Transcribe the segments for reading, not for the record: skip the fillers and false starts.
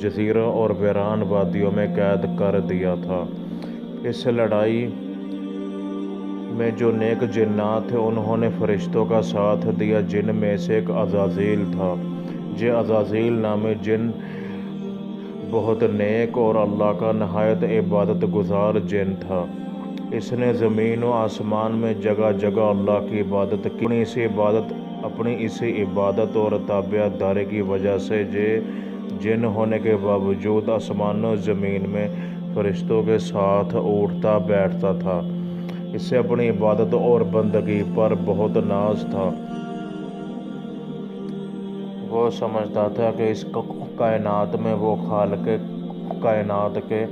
جزیروں اور ویران وادیوں میں قید کر دیا تھا۔ اس لڑائی میں جو نیک جنات تھے انہوں نے فرشتوں کا ساتھ دیا، جن میں سے ایک عزازیل تھا۔ یہ عزازیل نامی جن بہت نیک اور اللہ کا نہایت عبادت گزار جن تھا۔ اس نے زمین و آسمان میں جگہ جگہ اللہ کی عبادت کی۔ اپنی اسی عبادت اور تابعہ داری کی وجہ سے یہ جن ہونے کے باوجود آسمان و زمین میں فرشتوں کے ساتھ اٹھتا بیٹھتا تھا۔ اسے اپنی عبادت اور بندگی پر بہت ناز تھا۔ وہ سمجھتا تھا کہ اس کائنات میں وہ خالق کائنات کے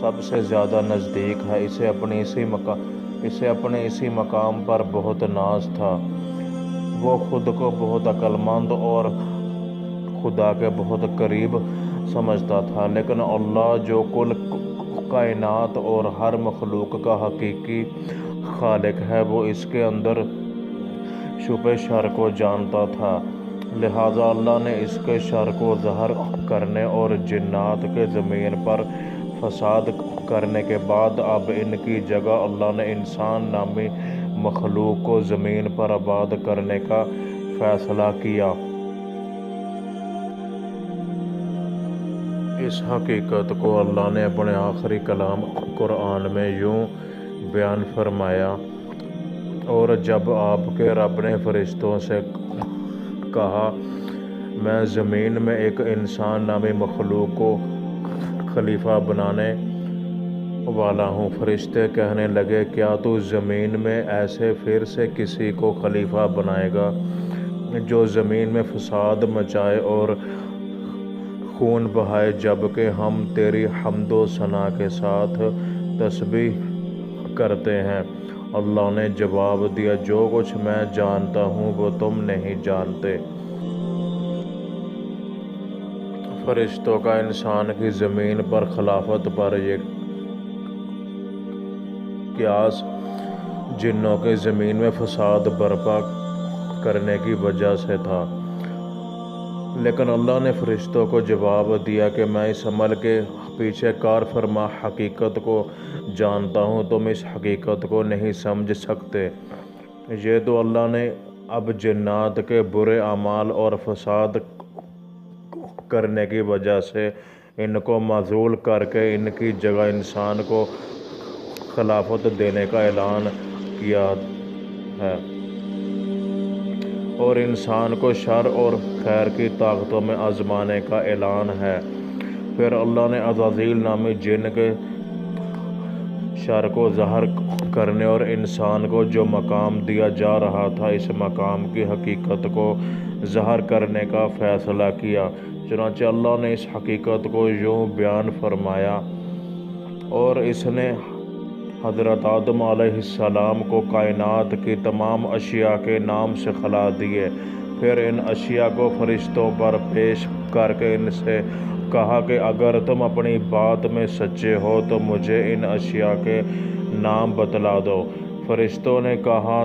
سب سے زیادہ نزدیک ہے۔ اسے اپنے اسی مقام پر بہت ناز تھا۔ وہ خود کو بہت عقل مند اور خدا کے بہت قریب سمجھتا تھا، لیکن اللہ جو کل کائنات اور ہر مخلوق کا حقیقی خالق ہے، وہ اس کے اندر چھپے شر کو جانتا تھا۔ لہٰذا اللہ نے اس کے شر کو ظاہر کرنے اور جنات کے زمین پر فساد کرنے کے بعد اب ان کی جگہ اللہ نے انسان نامی مخلوق کو زمین پر آباد کرنے کا فیصلہ کیا۔ اس حقیقت کو اللہ نے اپنے آخری کلام قرآن میں یوں بیان فرمایا: اور جب آپ کے رب نے فرشتوں سے کہا، میں زمین میں ایک انسان نامی مخلوق کو خلیفہ بنانے والا ہوں، فرشتے کہنے لگے، کیا تو زمین میں ایسے پھر سے کسی کو خلیفہ بنائے گا جو زمین میں فساد مچائے اور خون بہائے، جبکہ ہم تیری حمد و ثنا کے ساتھ تسبیح کرتے ہیں؟ اللہ نے جواب دیا، جو کچھ میں جانتا ہوں وہ تم نہیں جانتے۔ فرشتوں کا انسان کی زمین پر خلافت پر یہ قیاس جنوں کے زمین میں فساد برپا کرنے کی وجہ سے تھا، لیکن اللہ نے فرشتوں کو جواب دیا کہ میں اس عمل کے پیچھے کار فرما حقیقت کو جانتا ہوں، تم اس حقیقت کو نہیں سمجھ سکتے۔ یہ تو اللہ نے اب جنات کے برے اعمال اور فساد کرنے کی وجہ سے ان کو معزول کر کے ان کی جگہ انسان کو خلافت دینے کا اعلان کیا ہے، اور انسان کو شر اور خیر کی طاقتوں میں آزمانے کا اعلان ہے۔ پھر اللہ نے عزازیل نامی جن کے شر کو ظاہر کرنے اور انسان کو جو مقام دیا جا رہا تھا، اس مقام کی حقیقت کو ظاہر کرنے کا فیصلہ کیا۔ چنانچہ اللہ نے اس حقیقت کو یوں بیان فرمایا: اور اس نے حضرت آدم علیہ السلام کو کائنات کی تمام اشیاء کے نام سے خلا دیے، پھر ان اشیاء کو فرشتوں پر پیش کر کے ان سے کہا کہ اگر تم اپنی بات میں سچے ہو تو مجھے ان اشیاء کے نام بتلا دو۔ فرشتوں نے کہا،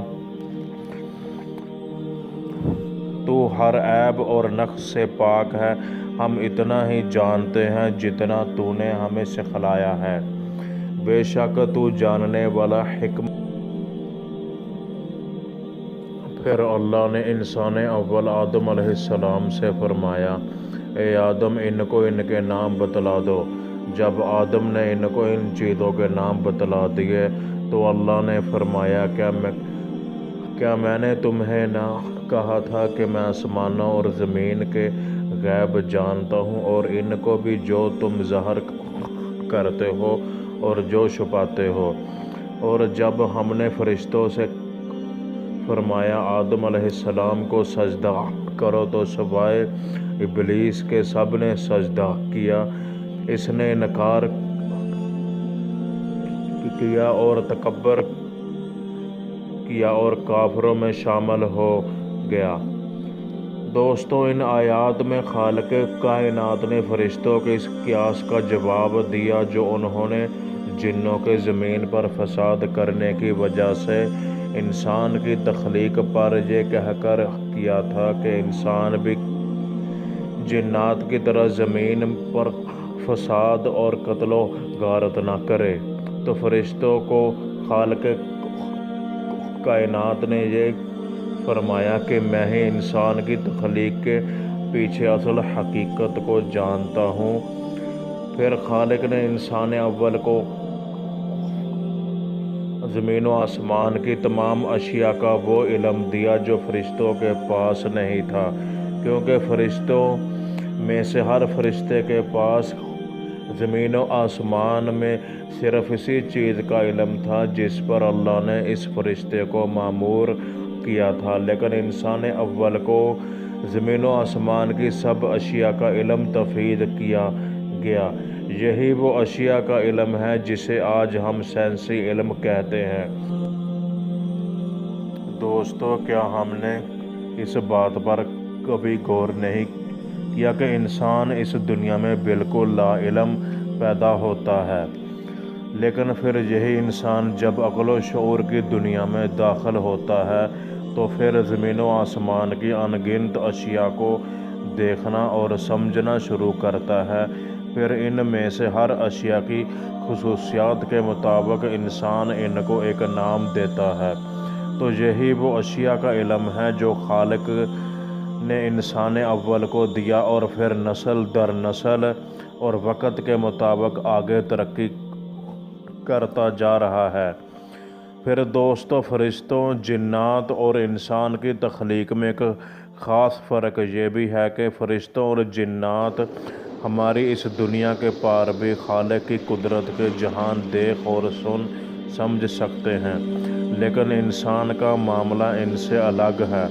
تو ہر عیب اور نقص سے پاک ہے، ہم اتنا ہی جانتے ہیں جتنا تو نے ہمیں سکھلایا ہے، بے شک تو جاننے والا حکمت۔ پھر اللہ نے انسان اول آدم علیہ السلام سے فرمایا، اے آدم، ان کو ان کے نام بتلا دو۔ جب آدم نے ان کو ان چیزوں کے نام بتلا دیے تو اللہ نے فرمایا، کیا میں نے تمہیں نہ کہا تھا کہ میں آسمانوں اور زمین کے غیب جانتا ہوں، اور ان کو بھی جو تم ظاہر کرتے ہو اور جو چھپاتے ہو؟ اور جب ہم نے فرشتوں سے فرمایا آدم علیہ السلام کو سجدہ کرو تو سوائے ابلیس کے سب نے سجدہ کیا، اس نے انکار کیا اور تکبر کیا اور کافروں میں شامل ہو گیا۔ دوستو، ان آیات میں خالق کائنات نے فرشتوں کے اس قیاس کا جواب دیا جو انہوں نے جنوں کے زمین پر فساد کرنے کی وجہ سے انسان کی تخلیق پر یہ کہہ کر کیا تھا کہ انسان بھی جنات کی طرح زمین پر فساد اور قتل و غارت نہ کرے۔ تو فرشتوں کو خالق کائنات نے یہ فرمایا کہ میں ہی انسان کی تخلیق کے پیچھے اصل حقیقت کو جانتا ہوں۔ پھر خالق نے انسان اول کو زمین و آسمان کی تمام اشیاء کا وہ علم دیا جو فرشتوں کے پاس نہیں تھا، کیونکہ فرشتوں میں سے ہر فرشتے کے پاس زمین و آسمان میں صرف اسی چیز کا علم تھا جس پر اللہ نے اس فرشتے کو مأمور کیا تھا، لیکن انسان اول کو زمین و آسمان کی سب اشیاء کا علم تفویض کیا گیا۔ یہی وہ اشیاء کا علم ہے جسے آج ہم سائنسی علم کہتے ہیں۔ دوستو، کیا ہم نے اس بات پر کبھی غور نہیں کیا کہ انسان اس دنیا میں بالکل لا علم پیدا ہوتا ہے، لیکن پھر یہی انسان جب عقل و شعور کی دنیا میں داخل ہوتا ہے تو پھر زمین و آسمان کی ان گنت اشیاء کو دیکھنا اور سمجھنا شروع کرتا ہے۔ پھر ان میں سے ہر اشیاء کی خصوصیات کے مطابق انسان ان کو ایک نام دیتا ہے۔ تو یہی وہ اشیاء کا علم ہے جو خالق نے انسان اول کو دیا اور پھر نسل در نسل اور وقت کے مطابق آگے ترقی کرتا جا رہا ہے۔ پھر دوستو، فرشتوں، جنات اور انسان کی تخلیق میں ایک خاص فرق یہ بھی ہے کہ فرشتوں اور جنات ہماری اس دنیا کے پار بھی خالق کی قدرت کے جہان دیکھ اور سمجھ سکتے ہیں، لیکن انسان کا معاملہ ان سے الگ ہے۔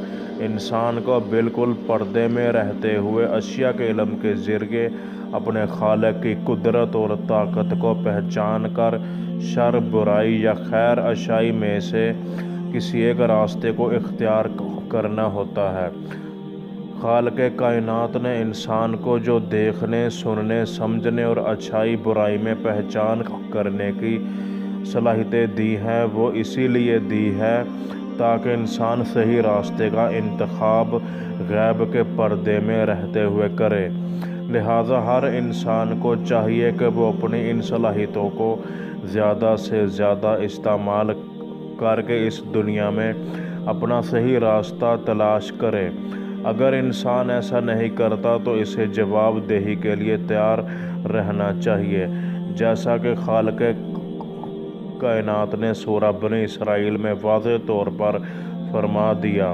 انسان کو بالکل پردے میں رہتے ہوئے اشیاء کے علم کے ذریعے اپنے خالق کی قدرت اور طاقت کو پہچان کر شر، برائی یا خیر اچھائی میں سے کسی ایک راستے کو اختیار کرنا ہوتا ہے۔ خالق کائنات نے انسان کو جو دیکھنے، سننے، سمجھنے اور اچھائی برائی میں پہچان کرنے کی صلاحیتیں دی ہیں، وہ اسی لیے دی ہے تاکہ انسان صحیح راستے کا انتخاب غیب کے پردے میں رہتے ہوئے کرے۔ لہٰذا ہر انسان کو چاہیے کہ وہ اپنی ان صلاحیتوں کو زیادہ سے زیادہ استعمال کر کے اس دنیا میں اپنا صحیح راستہ تلاش کرے۔ اگر انسان ایسا نہیں کرتا تو اسے جواب دہی کے لیے تیار رہنا چاہیے، جیسا کہ خالق کائنات نے سورہ بنی اسرائیل میں واضح طور پر فرما دیا۔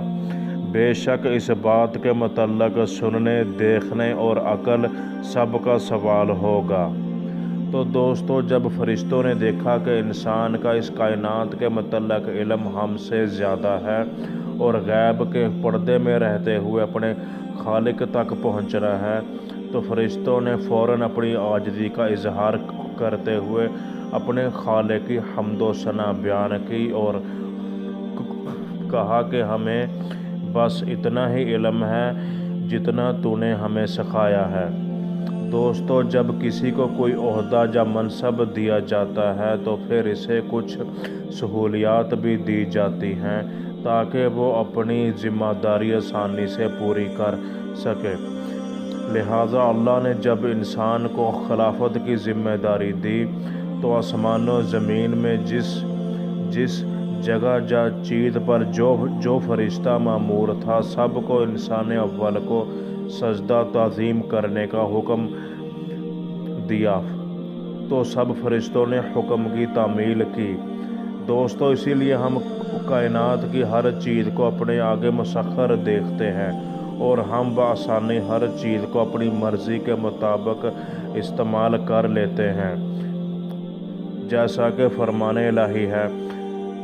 بے شک اس بات کے متعلق سننے، دیکھنے اور عقل سب کا سوال ہوگا۔ تو دوستو، جب فرشتوں نے دیکھا کہ انسان کا اس کائنات کے متعلق علم ہم سے زیادہ ہے اور غیب کے پردے میں رہتے ہوئے اپنے خالق تک پہنچ رہا ہے، تو فرشتوں نے فوراً اپنی عاجزی کا اظہار کرتے ہوئے اپنے خالق کی حمد و ثنا بیان کی اور کہا کہ ہمیں بس اتنا ہی علم ہے جتنا تو نے ہمیں سکھایا ہے۔ دوستو، جب کسی کو کوئی عہدہ یا منصب دیا جاتا ہے تو پھر اسے کچھ سہولیات بھی دی جاتی ہیں تاکہ وہ اپنی ذمہ داری آسانی سے پوری کر سکے۔ لہٰذا اللہ نے جب انسان کو خلافت کی ذمہ داری دی تو آسمان و زمین میں جس جگہ یا چیز پر جو فرشتہ مأمور تھا، سب کو انسان اول کو سجدہ تعظیم کرنے کا حکم دیا تو سب فرشتوں نے حکم کی تعمیل کی۔ دوستو، اسی لیے ہم کائنات کی ہر چیز کو اپنے آگے مسخر دیکھتے ہیں اور ہم بآسانی ہر چیز کو اپنی مرضی کے مطابق استعمال کر لیتے ہیں، جیسا کہ فرمان الہی ہے۔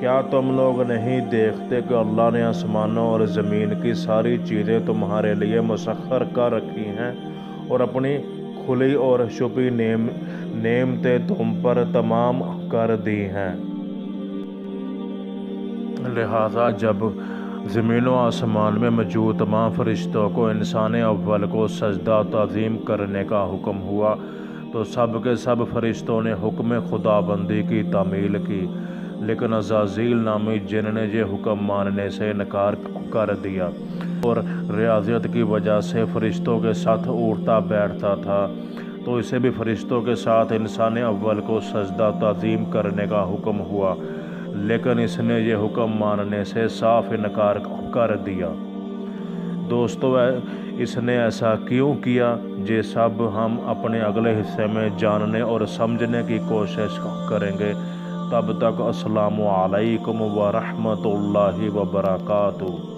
کیا تم لوگ نہیں دیکھتے کہ اللہ نے آسمانوں اور زمین کی ساری چیزیں تمہارے لیے مسخر کر رکھی ہیں اور اپنی کھلی اور چھپی نعمتیں تم پر تمام کر دی ہیں؟ لہٰذا جب زمین و آسمان میں موجود تمام فرشتوں کو انسان اول کو سجدہ تعظیم کرنے کا حکم ہوا تو سب کے سب فرشتوں نے حکم خدا بندی کی تعمیل کی، لیکن عزازیل نامی جن نے یہ حکم ماننے سے انکار کر دیا اور ریاضت کی وجہ سے فرشتوں کے ساتھ اٹھتا بیٹھتا تھا، تو اسے بھی فرشتوں کے ساتھ انسان اول کو سجدہ تعظیم کرنے کا حکم ہوا، لیکن اس نے یہ حکم ماننے سے صاف انکار کر دیا۔ دوستو، اس نے ایسا کیوں کیا، یہ سب ہم اپنے اگلے حصے میں جاننے اور سمجھنے کی کوشش کریں گے۔ تب تک السلام علیکم ورحمۃ اللہ وبرکاتہ۔